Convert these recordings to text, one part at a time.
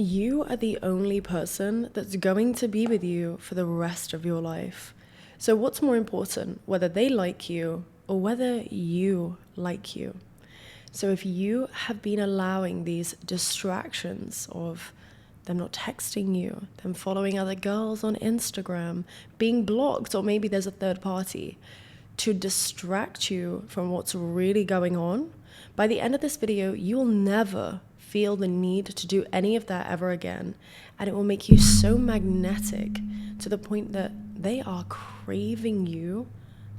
You are the only person that's going to be with you for the rest of your life. So what's more important, whether they like you or whether you like you? So if you have been allowing these distractions of them not texting you, them following other girls on Instagram, being blocked, or maybe there's a third party to distract you from what's really going on, by the end of this video, you will never feel the need to do any of that ever again. And it will make you so magnetic to the point that they are craving you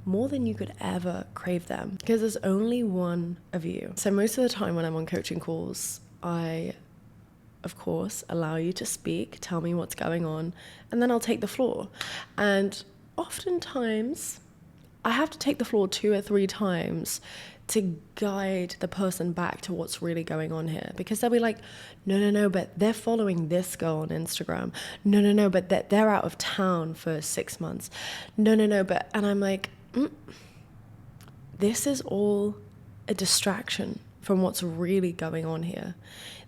more than you could ever crave them, because there's only one of you. So most of the time when I'm on coaching calls, I, of course, allow you to speak, tell me what's going on, and then I'll take the floor. And oftentimes, I have to take the floor 2 or 3 times to guide the person back to what's really going on here. Because they'll be like, no, but they're following this girl on Instagram. No, but they're out of town for 6 months. No, but, and I'm like, this is all a distraction from what's really going on here.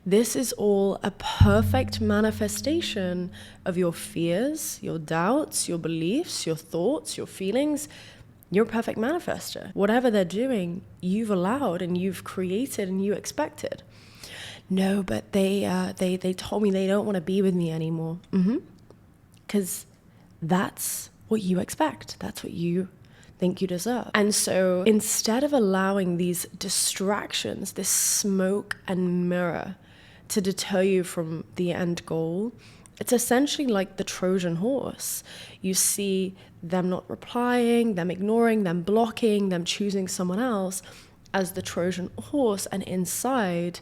This is all a perfect manifestation of your fears, your doubts, your beliefs, your thoughts, your feelings. You're a perfect manifester. Whatever they're doing, you've allowed and you've created and you expected. No, but they told me they don't want to be with me anymore. Because that's what you expect. That's what you think you deserve. And so instead of allowing these distractions, this smoke and mirror to deter you from the end goal, it's essentially like the Trojan horse. You see them not replying, them ignoring, them blocking, them choosing someone else as the Trojan horse, and inside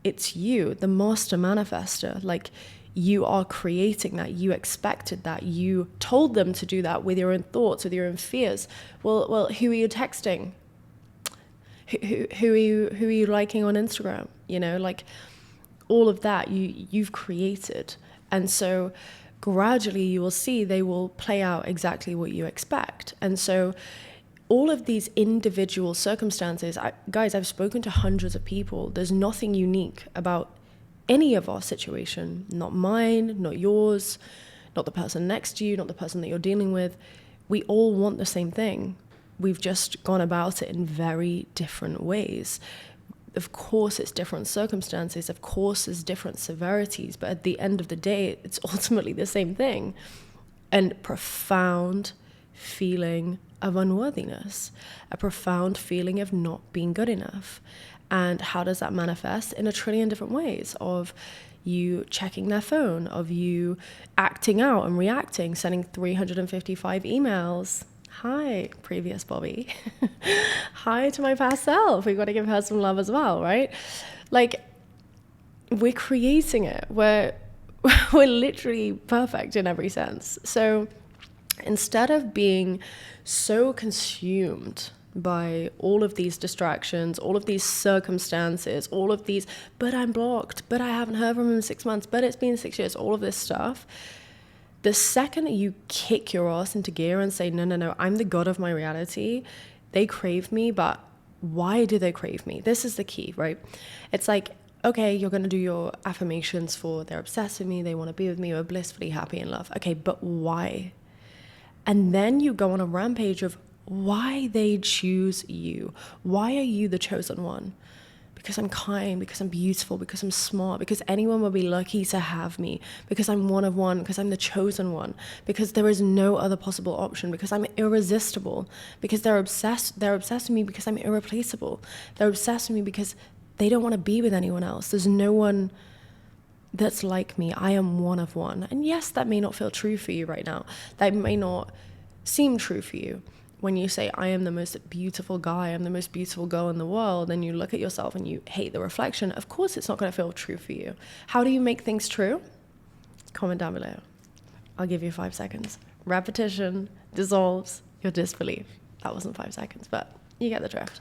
it's you, the master manifester. Like, you are creating that, you expected that, you told them to do that with your own thoughts, with your own fears. Well, who are you texting? Who are you liking on Instagram? You know, like all of that you've created. And so gradually you will see they will play out exactly what you expect. And so all of these individual circumstances, guys, I've spoken to hundreds of people. There's nothing unique about any of our situation, not mine, not yours, not the person next to you, not the person that you're dealing with. We all want the same thing. We've just gone about it in very different ways. Of course, it's different circumstances. Of course, it's different severities. But at the end of the day, it's ultimately the same thing. And profound feeling of unworthiness, a profound feeling of not being good enough. And how does that manifest? In a trillion different ways, of you checking their phone, of you acting out and reacting, sending 355 emails. Hi, previous Bobbie. Hi to my past self. We've got to give her some love as well, right? Like, we're creating it. We're literally perfect in every sense. So instead of being so consumed by all of these distractions, all of these circumstances, all of these, but I'm blocked, but I haven't heard from him in 6 months, but it's been 6 years, all of this stuff, the second that you kick your ass into gear and say, no, I'm the god of my reality, they crave me, but why do they crave me? This is the key, right? It's like, okay, you're going to do your affirmations for they're obsessed with me, they want to be with me, we're blissfully happy in love. Okay, but why? And then you go on a rampage of why they choose you. Why are you the chosen one? Because I'm kind, because I'm beautiful, because I'm smart, because anyone will be lucky to have me, because I'm one of one, because I'm the chosen one, because there is no other possible option, because I'm irresistible, because they're obsessed with me because I'm irreplaceable. They're obsessed with me because they don't want to be with anyone else. There's no one that's like me. I am one of one. And yes, that may not feel true for you right now. That may not seem true for you. When you say, I am the most beautiful guy, I'm the most beautiful girl in the world, and you look at yourself and you hate the reflection, of course it's not going to feel true for you. How do you make things true? Comment down below. I'll give you 5 seconds. Repetition dissolves your disbelief. That wasn't 5 seconds, but you get the drift.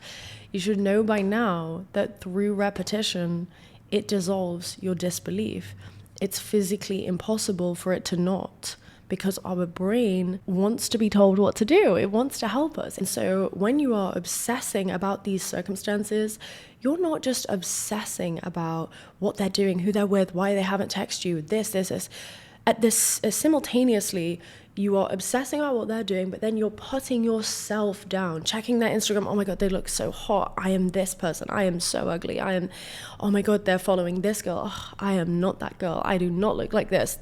You should know by now that through repetition, it dissolves your disbelief. It's physically impossible for it to not, because our brain wants to be told what to do. It wants to help us. And so when you are obsessing about these circumstances, you're not just obsessing about what they're doing, who they're with, why they haven't texted you, this. At this, simultaneously, you are obsessing about what they're doing, but then you're putting yourself down, checking their Instagram. Oh my God, they look so hot. I am this person. I am so ugly. Oh my God, they're following this girl. Oh, I am not that girl. I do not look like this.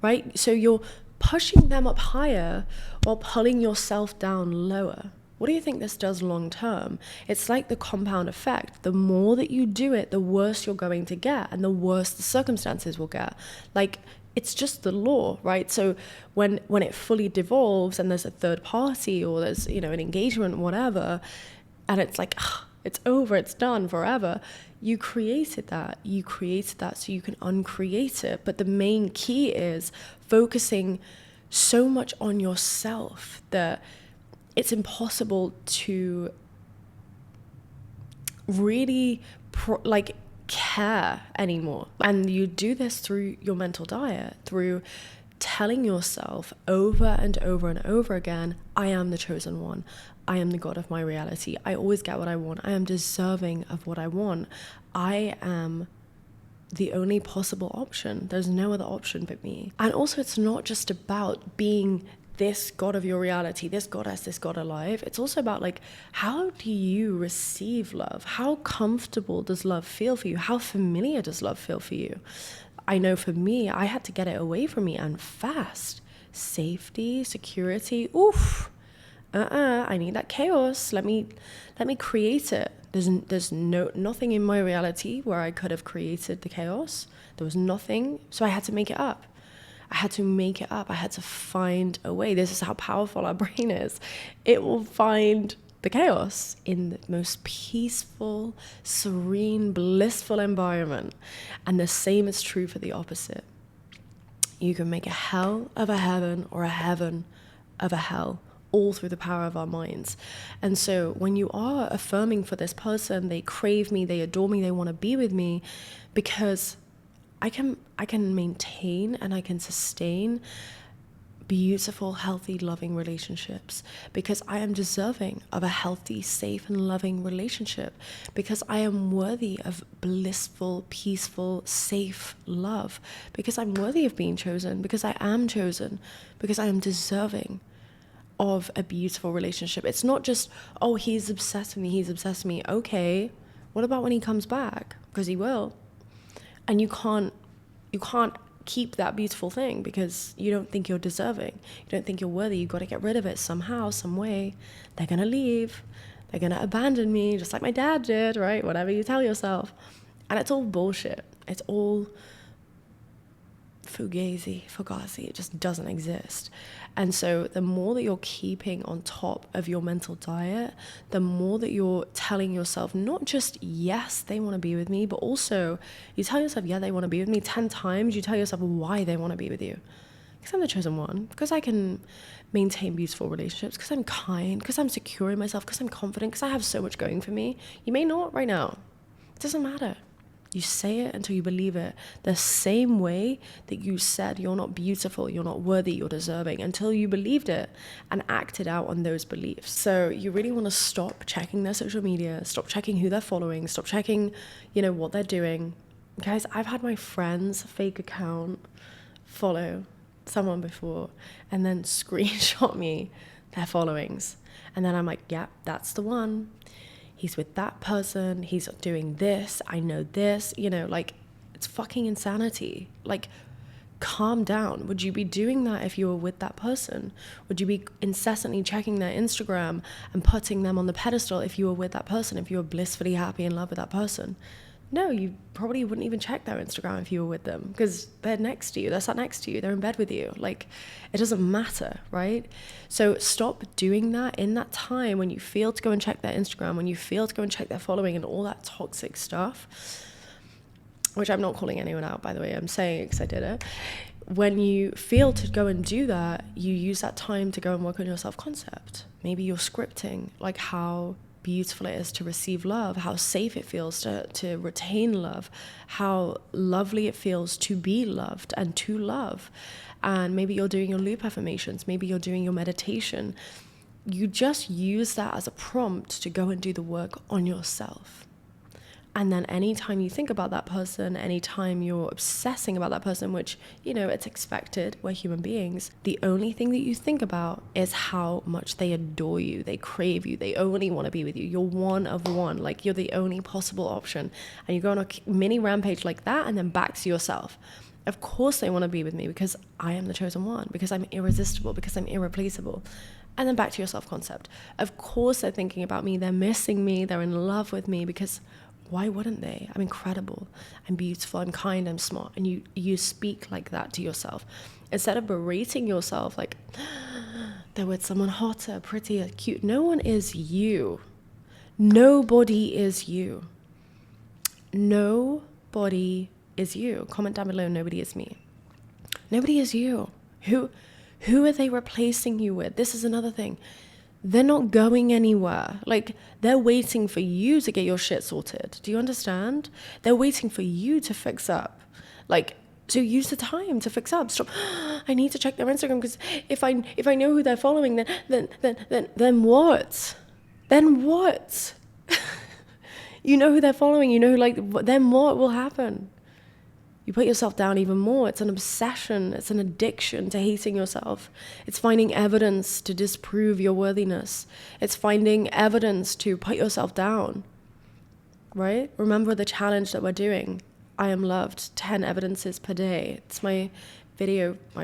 Right? So you're pushing them up higher while pulling yourself down lower. What do you think this does long term? It's like the compound effect. The more that you do it, the worse you're going to get, and the worse the circumstances will get. Like, it's just the law, right? So when it fully devolves and there's a third party, or there's, an engagement, whatever, and it's like, it's over, it's done forever. You created that so you can uncreate it. But the main key is focusing so much on yourself that it's impossible to really care anymore. And you do this through your mental diet, through telling yourself over and over and over again, I am the chosen one. I am the God of my reality. I always get what I want. I am deserving of what I want. I am the only possible option. There's no other option but me. And also, it's not just about being this God of your reality, this goddess, this God alive. It's also about how do you receive love? How comfortable does love feel for you? How familiar does love feel for you? I know for me, I had to get it away from me, and fast. Safety, security, I need that chaos. Let me create it. There's nothing in my reality where I could have created the chaos. There was nothing, so I had to make it up. I had to find a way. This is how powerful our brain is. It will find the chaos in the most peaceful, serene, blissful environment. And the same is true for the opposite. You can make a hell of a heaven, or a heaven of a hell, all through the power of our minds. And so when you are affirming for this person, they crave me, they adore me, they want to be with me, because I can maintain and I can sustain beautiful, healthy, loving relationships, because I am deserving of a healthy, safe, and loving relationship, because I am worthy of blissful, peaceful, safe love, because I'm worthy of being chosen, because I am chosen, because I am deserving of a beautiful relationship. It's not just, oh, he's obsessed with me. Okay, what about when he comes back? Because he will. And you can't keep that beautiful thing because you don't think you're deserving. You don't think you're worthy. You've got to get rid of it somehow, some way. They're going to leave. They're going to abandon me, just like my dad did, right? Whatever you tell yourself. And it's all bullshit. It's all fugazi. It just doesn't exist. And so the more that you're keeping on top of your mental diet, the more that you're telling yourself not just, yes, they want to be with me, but also you tell yourself, yeah, they want to be with me 10 times. You tell yourself why they want to be with you. Because I'm the chosen one, because I can maintain beautiful relationships, because I'm kind, because I'm secure in myself, because I'm confident, because I have so much going for me. You may not right now. It doesn't matter. You say it until you believe it. The same way that you said you're not beautiful, you're not worthy, you're deserving, until you believed it and acted out on those beliefs. So you really want to stop checking their social media, stop checking who they're following, stop checking, what they're doing. Guys, I've had my friend's fake account follow someone before and then screenshot me their followings. And then I'm like, yeah, that's the one. He's with that person, he's doing this, I know this, it's fucking insanity. Calm down. Would you be doing that if you were with that person? Would you be incessantly checking their Instagram and putting them on the pedestal if you were with that person, if you were blissfully happy in love with that person? No, you probably wouldn't even check their Instagram if you were with them, because they're next to you, they're sat next to you, they're in bed with you. It doesn't matter, right? So stop doing that in that time when you feel to go and check their Instagram, when you feel to go and check their following and all that toxic stuff, which I'm not calling anyone out, by the way, I'm saying it because I did it. When you feel to go and do that, you use that time to go and work on your self-concept. Maybe you're scripting, how beautiful it is to receive love, how safe it feels to retain love, how lovely it feels to be loved and to love. And maybe you're doing your loop affirmations, maybe you're doing your meditation. You just use that as a prompt to go and do the work on yourself. And then anytime you think about that person, anytime you're obsessing about that person, which, it's expected, we're human beings, the only thing that you think about is how much they adore you, they crave you, they only want to be with you. You're one of one, like you're the only possible option. And you go on a mini rampage like that and then back to yourself. Of course they want to be with me because I am the chosen one, because I'm irresistible, because I'm irreplaceable. And then back to your self-concept. Of course they're thinking about me, they're missing me, they're in love with me, because why wouldn't they? I'm incredible, I'm beautiful, I'm kind, I'm smart. And you speak like that to yourself. Instead of berating yourself like, they're with someone hotter, prettier, cute. No one is you. Nobody is you. Nobody is you. Comment down below, nobody is me. Nobody is you. Who are they replacing you with? This is another thing. They're not going anywhere. Like, they're waiting for you to get your shit sorted. Do you understand? They're waiting for you to fix up. Like, so use the time to fix up. Stop. I need to check their Instagram because if I know who they're following, then what? Then what? You know who they're following. You know then what will happen? You put yourself down even more. It's an obsession. It's an addiction to hating yourself. It's finding evidence to disprove your worthiness. It's finding evidence to put yourself down, right? Remember the challenge that we're doing. I am loved, 10 evidences per day. It's my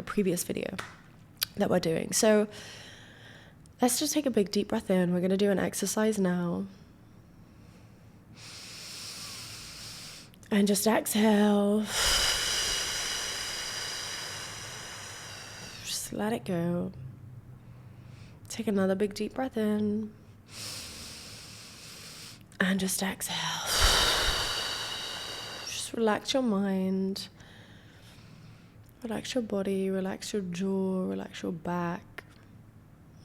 previous video that we're doing. So let's just take a big deep breath in. We're going to do an exercise now. And just exhale. Just let it go. Take another big deep breath in. And just exhale. Just relax your mind. Relax your body, relax your jaw, relax your back.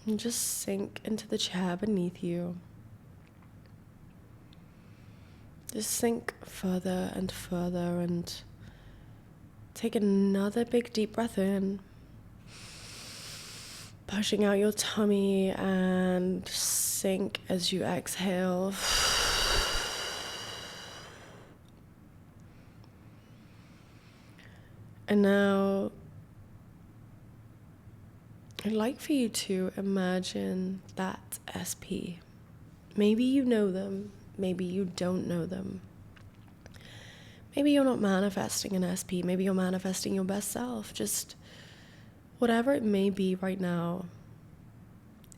And just sink into the chair beneath you. Just sink further and further and take another big deep breath in, pushing out your tummy, and sink as you exhale. And now I'd like for you to imagine that SP. Maybe you know them. Maybe you don't know them. Maybe you're not manifesting an SP. Maybe you're manifesting your best self. Just whatever it may be right now,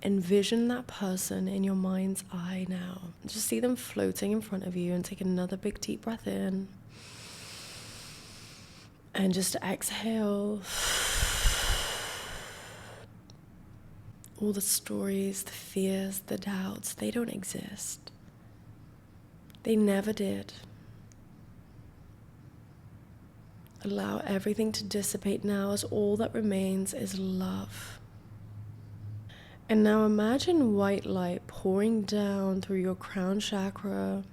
envision that person in your mind's eye now. Just see them floating in front of you, and take another big deep breath in. And just exhale. All the stories, the fears, the doubts, they don't exist. They never did. Allow everything to dissipate now, as all that remains is love. And now imagine white light pouring down through your crown chakra,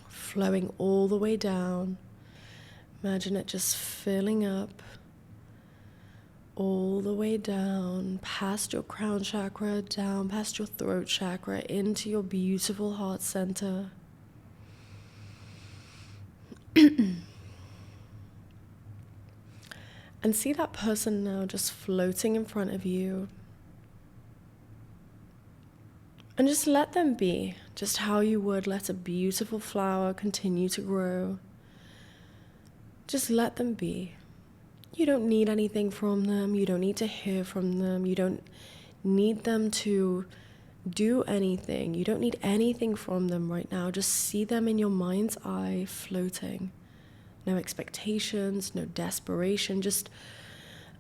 flowing all the way down. Imagine it just filling up all the way down, past your crown chakra, down past your throat chakra, into your beautiful heart center. And see that person now just floating in front of you. And just let them be, just how you would let a beautiful flower continue to grow. Just let them be. You don't need anything from them. You don't need to hear from them. You don't need them to do anything. You don't need anything from them right now. Just see them in your mind's eye floating. No expectations, no desperation. Just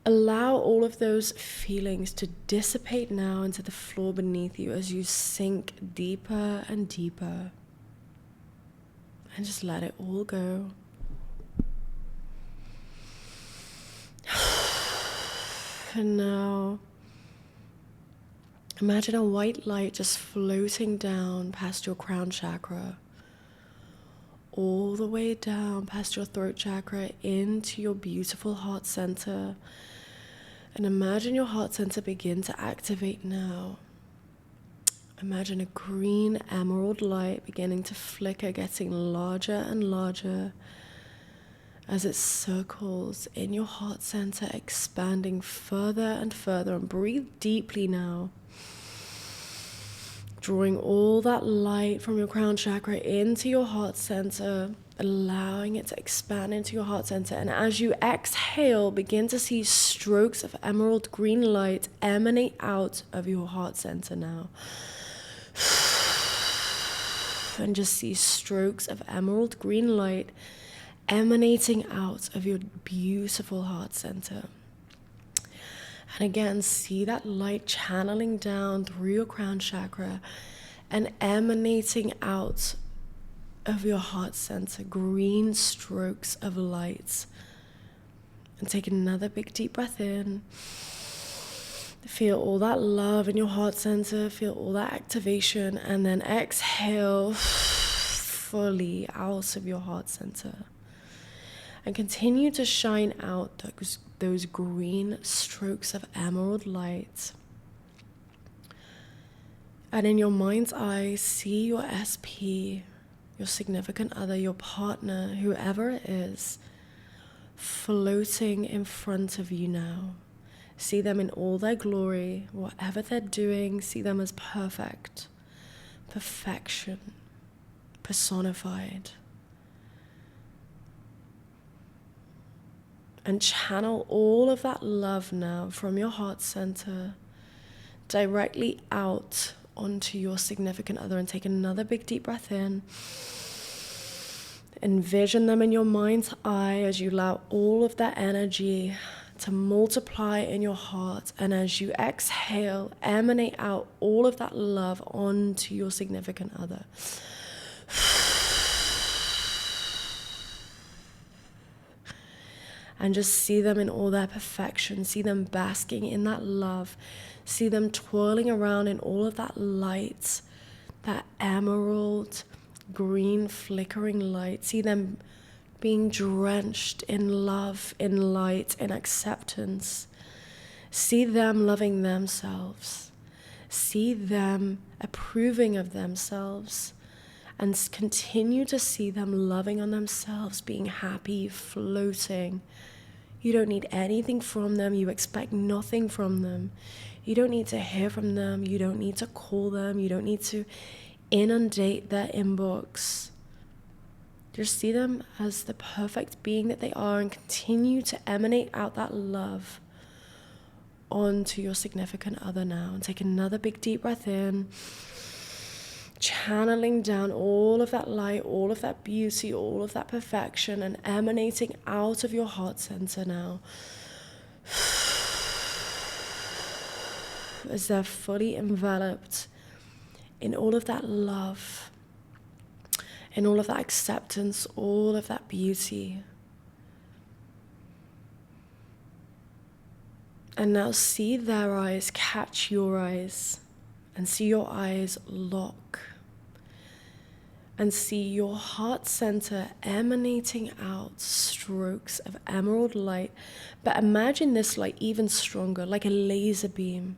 allow all of those feelings to dissipate now into the floor beneath you as you sink deeper and deeper. And just let it all go. And now Imagine a white light just floating down past your crown chakra, all the way down past your throat chakra into your beautiful heart center. And imagine your heart center begin to activate now. Imagine a green emerald light beginning to flicker, getting larger and larger as it circles in your heart center, expanding further and further. And breathe deeply now, drawing all that light from your crown chakra into your heart center, allowing it to expand into your heart center. And as you exhale, begin to see strokes of emerald green light emanate out of your heart center now. And just see strokes of emerald green light emanating out of your beautiful heart center. And again, see that light channeling down through your crown chakra and emanating out of your heart center, green strokes of light. And take another big deep breath in. Feel all that love in your heart center, feel all that activation, and then exhale fully out of your heart center. And continue to shine out those green strokes of emerald light. And in your mind's eye, see your SP, your significant other, your partner, whoever it is, floating in front of you now. See them in all their glory, whatever they're doing, see them as perfect, perfection, personified. And channel all of that love now from your heart center directly out onto your significant other. And take another big deep breath in. Envision them in your mind's eye as you allow all of that energy to multiply in your heart. And as you exhale, emanate out all of that love onto your significant other. And just see them in all their perfection. See them basking in that love. See them twirling around in all of that light, that emerald green flickering light. See them being drenched in love, in light, in acceptance. See them loving themselves. See them approving of themselves. And continue to see them loving on themselves, being happy, floating. You don't need anything from them. You expect nothing from them. You don't need to hear from them. You don't need to call them. You don't need to inundate their inbox. Just see them as the perfect being that they are and continue to emanate out that love onto your significant other now. And take another big deep breath in. Channeling down all of that light, all of that beauty, all of that perfection, and emanating out of your heart center now. As they're fully enveloped in all of that love, in all of that acceptance, all of that beauty. And now see their eyes catch your eyes, and see your eyes lock. And see your heart center emanating out strokes of emerald light. But imagine this light even stronger, like a laser beam,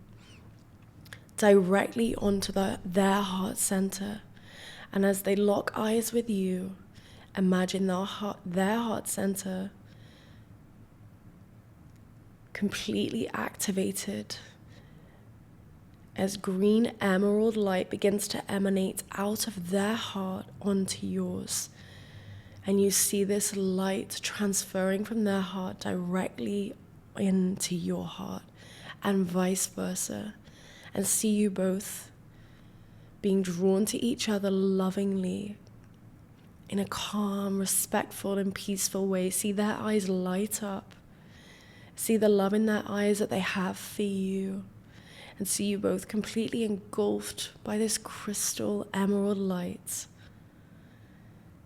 directly onto their heart center. And as they lock eyes with you, imagine their heart center completely activated as green emerald light begins to emanate out of their heart onto yours. And you see this light transferring from their heart directly into your heart, and vice versa. And see you both being drawn to each other lovingly in a calm, respectful, and peaceful way. See their eyes light up. See the love in their eyes that they have for you. And see you both completely engulfed by this crystal emerald light.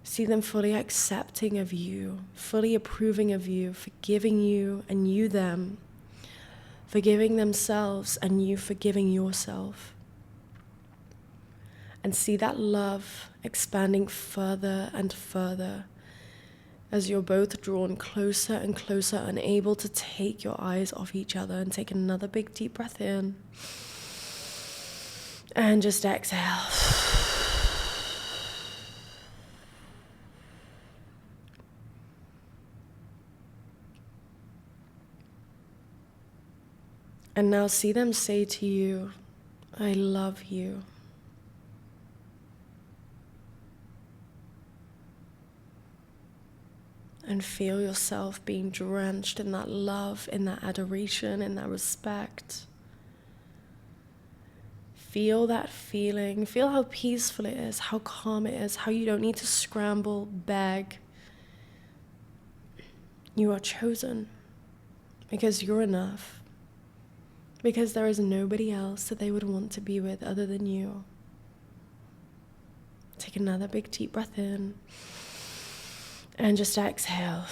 See them fully accepting of you, fully approving of you, forgiving you and you them, forgiving themselves and you forgiving yourself. And see that love expanding further and further as you're both drawn closer and closer, unable to take your eyes off each other. And take another big deep breath in. And just exhale. And now see them say to you, I love you. And feel yourself being drenched in that love, in that adoration, in that respect. Feel that feeling. Feel how peaceful it is, how calm it is, how you don't need to scramble, beg. You are chosen because you're enough. Because there is nobody else that they would want to be with other than you. Take another big deep breath in. And just exhale.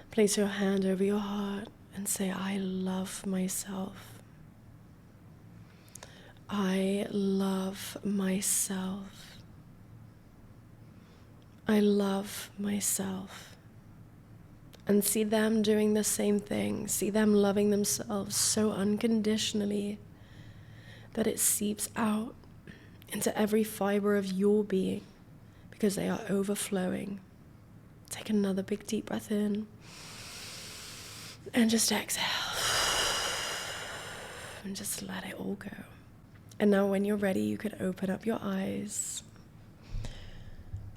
Place your hand over your heart and say, I love myself. I love myself. I love myself. And see them doing the same thing. See them loving themselves so unconditionally that it seeps out into every fiber of your being because they are overflowing. Take another big deep breath in and just exhale and just let it all go. And now when you're ready, you can open up your eyes.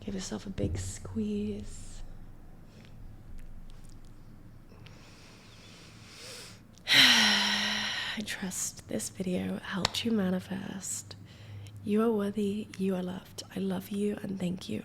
Give yourself a big squeeze. I trust this video helped you manifest. You are worthy, you are loved. I love you and thank you.